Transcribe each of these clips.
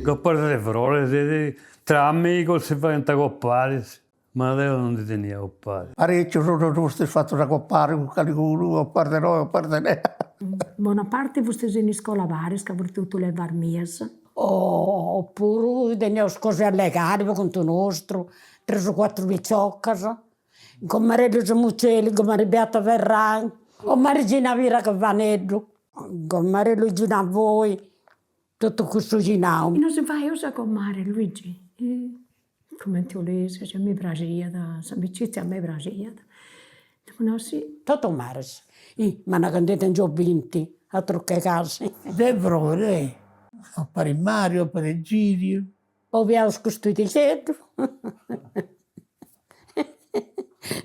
Che parole parole, tra amici si fa intacoppare, ma adesso non ti tenia coppare. Parecchio sono giusto fatto da coppare con qualcuno, a parte noi, a parte lei. Buona parte di queste in scuola varie, che avrete tutto le varmies. Oppure teniamo cose allegate con il nostro, 3 o 4 vicioccas, con Maria Muccelli, con Maria Beata Verran, con Marigina Vira Cavanello, con Maria Luigina Voi, tutto questo ginao. E non si fa usa con Mario Luigi. Come ti volesse, c'è mi bragiata, s'amicizia a me bragiata. No, sì. Tutto Maris. Ma una candidata in gioventi, altro che case. Devrore, a fare il Mario, a fare il Gidio. Poi abbiamo costruito il centro.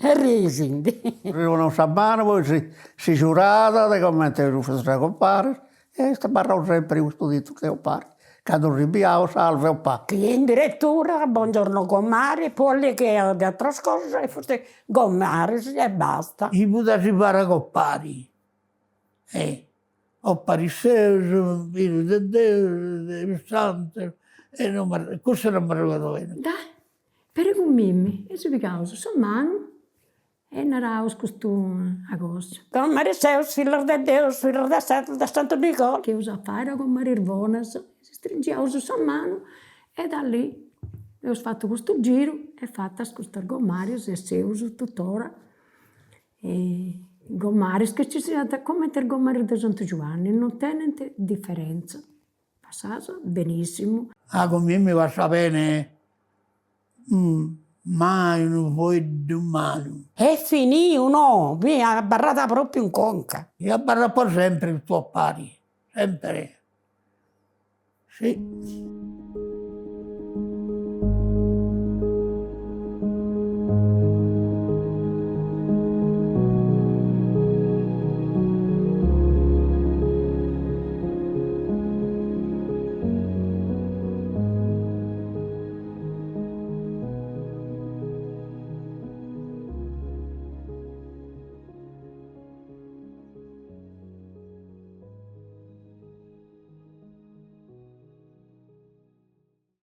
E risindi. Non sapevano, poi si giurava di come te lo faceva compare, e sta barra sempre questo dito che compare. Quando ribiamo, salve o pa. Che in direttura, buongiorno Gommari, poi lì che ha altre cose, forse Gommari e basta. I Buddha si para compari. Ho pariseo, vino di Dio, il santo, e non mi, questo non mi ricordo bene. Dai, per i mimmi, e si picava su mano, e non era questo agosto. Gommari sei figlio di Dio, figlio di Santo Nicola. Che usa fare con Maria Bonas, si stringeva su mano, e da lì ho fatto questo giro, e fatta questo Gommari, e si usa tuttora. E Gommari, che ci sia come il Gommari di Santo Giovanni, non tenete differenza. Passava benissimo. Come mi va bene, mai non vuoi di mano. E finì, no, mi ha barrata proprio in conca. Io barra per sempre il tuo pari, sempre. Sì.